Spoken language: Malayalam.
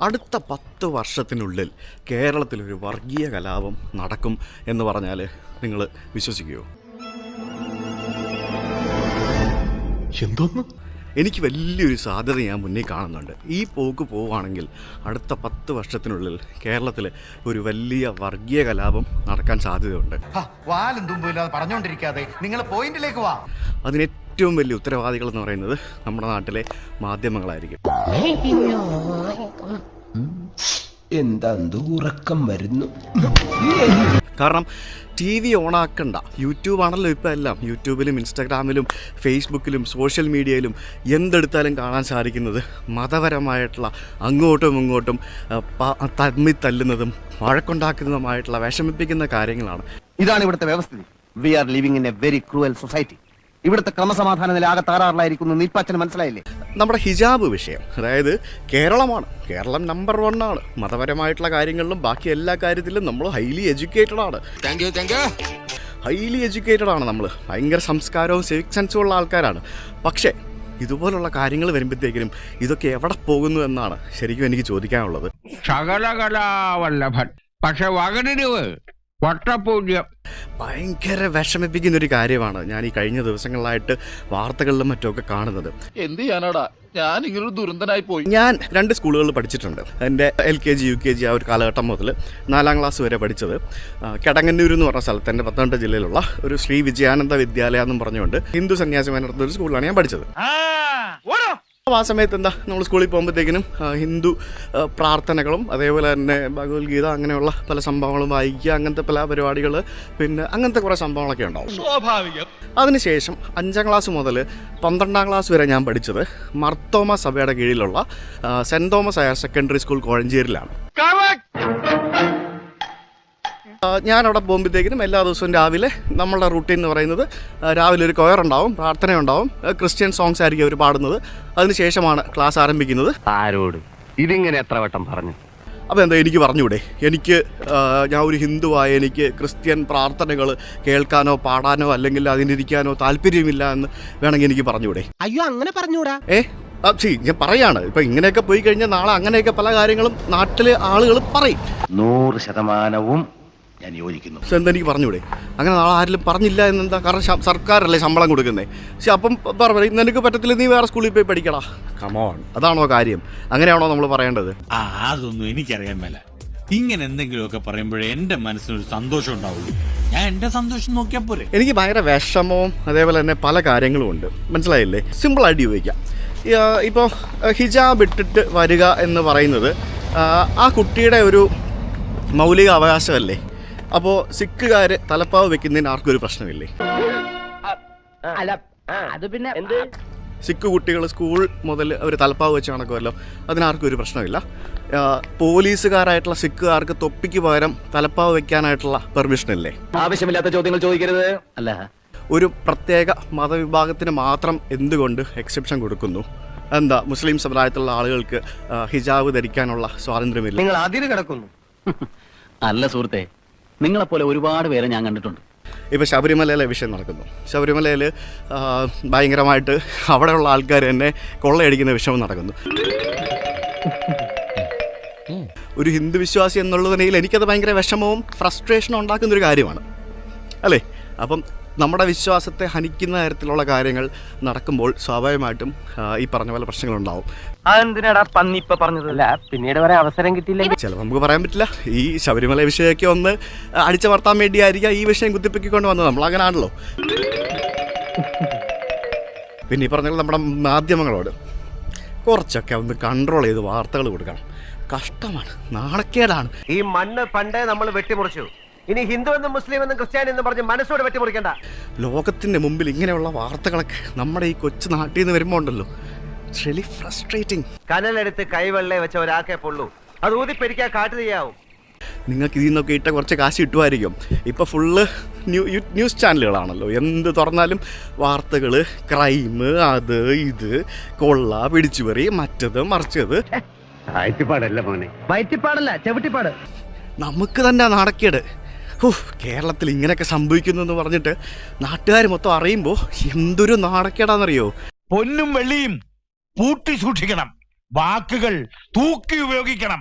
അടുത്ത 10 വർഷത്തിനുള്ളിൽ കേരളത്തിലൊരു വർഗീയ കലാപം നടക്കും എന്ന് പറഞ്ഞാൽ നിങ്ങൾ വിശ്വസിക്കുമോ? എന്തോന്ന്? എനിക്ക് വലിയൊരു സാധ്യത ഞാൻ മുന്നിൽ കാണുന്നുണ്ട്. ഈ പോക്ക് പോവുകയാണെങ്കിൽ അടുത്ത 10 വർഷത്തിനുള്ളിൽ കേരളത്തിൽ ഒരു വലിയ വർഗീയ കലാപം നടക്കാൻ സാധ്യതയുണ്ട്. വാലും തുമ്പില്ലാതെ പറഞ്ഞുകൊണ്ടിരിക്കാതെ നിങ്ങൾ പോയിന്റിലേക്ക് വാ. അതിന് ഏറ്റവും വലിയ ഉത്തരവാദികൾ എന്ന് പറയുന്നത് നമ്മുടെ നാട്ടിലെ മാധ്യമങ്ങളായിരിക്കും. എന്താ ഉറക്കം വരുന്നു? കാരണം TV ഓണാക്കണ്ട, യൂട്യൂബാണല്ലോ ഇപ്പോൾ എല്ലാം. യൂട്യൂബിലും ഇൻസ്റ്റാഗ്രാമിലും ഫേസ്ബുക്കിലും സോഷ്യൽ മീഡിയയിലും എന്തെടുത്താലും കാണാൻ സാധിക്കുന്നത് മതപരമായിട്ടുള്ള അങ്ങോട്ടും ഇങ്ങോട്ടും തമ്മിൽ തല്ലുന്നതും വഴക്കുണ്ടാക്കുന്നതുമായിട്ടുള്ള വിഷമിപ്പിക്കുന്ന കാര്യങ്ങളാണ്. ഇതാണ് ഇവിടുത്തെ വ്യവസ്ഥിതി. We are living in a very cruel society. ഇവിടുത്തെ ക്രമസമാധാന നില ആകെ തകരാറിലായിരിക്കുന്നു. നിൽപ്പച്ചന് മനസ്സിലായില്ലേ? നമ്മുടെ ഹിജാബ് വിഷയം, അതായത് കേരളം നമ്പർ 1 ആണ് മതപരമായിട്ടുള്ള കാര്യങ്ങളിലും ബാക്കി എല്ലാ കാര്യത്തിലും. നമ്മൾ ഹൈലി എഡ്യൂക്കേറ്റഡ് ആണ്. നമ്മൾ ഭയങ്കര സംസ്കാരവും സിവിക് സെൻസും ഉള്ള ആൾക്കാരാണ്. പക്ഷേ ഇതുപോലുള്ള കാര്യങ്ങൾ വരുമ്പോഴത്തേക്കിനും ഇതൊക്കെ എവിടെ പോകുന്നു എന്നാണ് ശരിക്കും എനിക്ക് ചോദിക്കാനുള്ളത്. സകലകലാവല്ലഭൻ പക്ഷെ വകരുവ് വട്ടപൂജ്യം. ഭയങ്കര വിഷമിപ്പിക്കുന്നൊരു കാര്യമാണ് ഞാൻ ഈ കഴിഞ്ഞ ദിവസങ്ങളിലായിട്ട് വാർത്തകളിലും മറ്റുമൊക്കെ കാണുന്നത്. എന്ത് ചെയ്യാനാടാ, ഞാൻ ഇങ്ങനൊരു ദുരന്തനായി പോയി. ഞാൻ 2 സ്കൂളുകളിൽ പഠിച്ചിട്ടുണ്ട്. എൻ്റെ LKG UKG ആ ഒരു കാലഘട്ടം മുതൽ 4ാം ക്ലാസ് വരെ പഠിച്ചത് കിടങ്ങന്നൂർ എന്ന് പറഞ്ഞ സ്ഥലത്ത്, എൻ്റെ പത്തനംതിട്ട ജില്ലയിലുള്ള ഒരു ശ്രീ വിജയാനന്ദ വിദ്യാലയ എന്നും പറഞ്ഞുകൊണ്ട് ഹിന്ദു സന്യാസിമാർ നടത്തുന്ന ഒരു സ്കൂളിലാണ് ഞാൻ പഠിച്ചത്. ആ സമയത്ത് എന്താ, നമ്മൾ സ്കൂളിൽ പോകുമ്പോഴത്തേക്കിനും ഹിന്ദു പ്രാർത്ഥനകളും അതേപോലെ തന്നെ ഭഗവത്ഗീത അങ്ങനെയുള്ള പല സംഭവങ്ങളും വായിക്കുക, അങ്ങനത്തെ പല പരിപാടികൾ, പിന്നെ അങ്ങനത്തെ കുറേ സംഭവങ്ങളൊക്കെ ഉണ്ടാവും. സ്വാഭാവികം. അതിനുശേഷം 5ാം ക്ലാസ് മുതൽ 12ാം ക്ലാസ് വരെ ഞാൻ പഠിച്ചത് മർത്തോമ സഭയുടെ കീഴിലുള്ള Saint Thomas higher secondary school കോഴഞ്ചേരിയിലാണ്. ഞാനവിടെ പോകുമ്പോഴത്തേക്കിനും എല്ലാ ദിവസവും രാവിലെ നമ്മളുടെ റൂട്ടീൻ എന്ന് പറയുന്നത് രാവിലെ ഒരു കൊയർ ഉണ്ടാവും, പ്രാർത്ഥനയുണ്ടാവും, ക്രിസ്ത്യൻ സോങ്സ് ആയിരിക്കും അവർ പാടുന്നത്. അതിനുശേഷമാണ് ക്ലാസ് ആരംഭിക്കുന്നത്. ആരോട് ഇതിങ്ങനെ എത്ര വട്ടം പറഞ്ഞു? അപ്പോൾ എന്താ എനിക്ക് പറഞ്ഞൂടെ? ഞാൻ ഒരു ഹിന്ദുവായ എനിക്ക് ക്രിസ്ത്യൻ പ്രാർത്ഥനകൾ കേൾക്കാനോ പാടാനോ അല്ലെങ്കിൽ അതിനിരിക്കാനോ താല്പര്യമില്ല എന്ന് വേണമെങ്കിൽ എനിക്ക് പറഞ്ഞൂടെ? അയ്യോ, അങ്ങനെ പറഞ്ഞൂടാ. ഞാൻ പറയാണ്, ഇപ്പം ഇങ്ങനെയൊക്കെ പോയി കഴിഞ്ഞാൽ നാളെ അങ്ങനെയൊക്കെ പല കാര്യങ്ങളും നാട്ടിലെ ആളുകൾ പറയും. 100% ഞാൻ യോജിക്കുന്നു. എന്താ എനിക്ക് പറഞ്ഞൂടെ? അങ്ങനെ നാളെ ആരെങ്കിലും പറഞ്ഞില്ല എന്നെന്താ? കാരണം സർക്കാരല്ലേ ശമ്പളം കൊടുക്കുന്നത്. പക്ഷെ അപ്പം പറയും നിനക്ക് പറ്റത്തില്ല, നീ വേറെ സ്കൂളിൽ പോയി പഠിക്കടാ. കമോൺ, അതാണോ കാര്യം? അങ്ങനെയാണോ നമ്മൾ പറയേണ്ടത്? അതൊന്നും എനിക്കറിയാൻ മേല. ഇങ്ങനെ എന്തെങ്കിലുമൊക്കെ പറയുമ്പോഴേ എൻ്റെ മനസ്സിനൊരു സന്തോഷം ഉണ്ടാവുള്ളൂ. ഞാൻ എൻ്റെ സന്തോഷം നോക്കിയാൽ പോരെ. എനിക്ക് ഭയങ്കര വിഷമവും അതേപോലെ തന്നെ പല കാര്യങ്ങളും ഉണ്ട്, മനസ്സിലായില്ലേ? സിമ്പിളായിട്ട് ചോദിക്കാം. ഇപ്പോൾ ഹിജാബ് ഇട്ടിട്ട് വരിക എന്ന് പറയുന്നത് ആ കുട്ടിയുടെ ഒരു മൗലിക അവകാശമല്ലേ? അപ്പോൾ സിഖുകാർ തലപ്പാവ് വെക്കുന്നതിന് ആർക്കും ഒരു പ്രശ്നമില്ലേ? സിഖ് കുട്ടികൾ സ്കൂൾ മുതൽ അവർ തലപ്പാവ് വെച്ച് നടക്കുമല്ലോ, അതിനാർക്കും ഒരു പ്രശ്നമില്ല. പോലീസുകാരായിട്ടുള്ള സിഖുകാർക്ക് തൊപ്പിക്ക് പകരം തലപ്പാവ് വെക്കാനായിട്ടുള്ള പെർമിഷൻ ഇല്ലേ? ആവശ്യമില്ലാത്ത ചോദ്യങ്ങൾ ചോദിക്കരുത്. അല്ല, ഒരു പ്രത്യേക മതവിഭാഗത്തിന് മാത്രം എന്തുകൊണ്ട് എക്സെപ്ഷൻ കൊടുക്കുന്നു? എന്താ, മുസ്ലിം സമുദായത്തിലുള്ള ആളുകൾക്ക് ഹിജാബ് ധരിക്കാനുള്ള സ്വാതന്ത്ര്യമില്ല? നിങ്ങൾ അതിര് കിടക്കുന്നു. അല്ല സുഹൃത്തെ, നിങ്ങളെപ്പോലെ ഒരുപാട് പേരെ ഞാൻ കണ്ടിട്ടുണ്ട്. ഇപ്പോൾ ശബരിമലയിലെ വിഷയം നടക്കുന്നു. ശബരിമലയിൽ ഭയങ്കരമായിട്ട് അവിടെയുള്ള ആൾക്കാർ തന്നെ കൊള്ളയടിക്കുന്ന വിഷയം നടക്കുന്നു. ഒരു ഹിന്ദു വിശ്വാസി എന്നുള്ള നിലയിൽ എനിക്കത് ഭയങ്കര വിഷമവും ഫ്രസ്ട്രേഷനും ഉണ്ടാക്കുന്നൊരു കാര്യമാണ്, അല്ലേ? അപ്പം നമ്മുടെ വിശ്വാസത്തെ ഹനിക്കുന്ന തരത്തിലുള്ള കാര്യങ്ങൾ നടക്കുമ്പോൾ സ്വാഭാവികമായിട്ടും ഈ പറഞ്ഞ പോലെ പ്രശ്നങ്ങളുണ്ടാവും. അതെന്തിനാടാ പന്നിപ്പ പറഞ്ഞതല്ല, പിന്നീട് വരെ അവസരം കിട്ടിയില്ല. ചിലപ്പോൾ നമുക്ക് പറയാൻ പറ്റില്ല. ഈ ശബരിമല വിഷയമൊക്കെ ഒന്ന് അടിച്ചമർത്താൻ വേണ്ടിയായിരിക്കാം ഈ വിഷയം കുത്തിപ്പൊക്കിക്കൊണ്ട് വന്നത്. നമ്മളങ്ങനാണല്ലോ. പിന്നെ ഈ പറഞ്ഞ നമ്മുടെ മാധ്യമങ്ങളോട് കുറച്ചൊക്കെ ഒന്ന് കൺട്രോൾ ചെയ്ത് വാർത്തകൾ കൊടുക്കണം. കഷ്ടമാണ്, നാണക്കേടാണ്. ഈ മണ്ണ് പണ്ടേ നമ്മൾ വെട്ടിമുറിച്ചു. ഇനി ഹിന്ദു എന്നും മുസ്ലിം എന്നും ക്രിസ്ത്യാനി എന്നും പറഞ്ഞ് മനസ്സോട് വെട്ടിമുറിക്കണ്ട. ലോകത്തിൻ്റെ മുമ്പിൽ ഇങ്ങനെയുള്ള വാർത്തകളൊക്കെ നമ്മുടെ ഈ കൊച്ചു നാട്ടിൽ നിന്ന് വരുമ്പോൾ ഉണ്ടല്ലോ, ഇറ്റ്സ് റിയലി ഫ്രസ്ട്രേറ്റിംഗ്. കനലെടുത്ത് കൈവെള്ളേ വെച്ച ഒരാൾക്കേ പൊള്ളൂ, അത് ഊതിപ്പെരിക്കാൻ കാട്ടു ചെയ്യാവും. നിങ്ങൾക്ക് ഇതിൽ നിന്നൊക്കെ ഇട്ട കുറച്ച് കാശ് കിട്ടുമായിരിക്കും. ഇപ്പോൾ ഫുള്ള് ന്യൂസ് ചാനലുകളാണല്ലോ, എന്ത് തുറന്നാലും വാർത്തകൾ, ക്രൈം, അത് ഇത്, കൊള്ള, പിടിച്ചുപറി, മറ്റത് മറിച്ചത്. വയറ്റിപ്പാടല്ല മോനെ, വയറ്റിപ്പാടല്ല ചവിട്ടിപ്പാട്. നമുക്ക് തന്നെ നാണക്കേട്. കേരളത്തിൽ ഇങ്ങനെയൊക്കെ സംഭവിക്കുന്നു എന്ന് പറഞ്ഞിട്ട് നാട്ടുകാർ മൊത്തം അറിയുമ്പോൾ എന്തൊരു നാണക്കേടാണെന്നറിയോ? പൊന്നും വെള്ളിയും പൂട്ടി സൂക്ഷിക്കണം. വാക്കുകൾ തൂക്കി ഉപയോഗിക്കണം.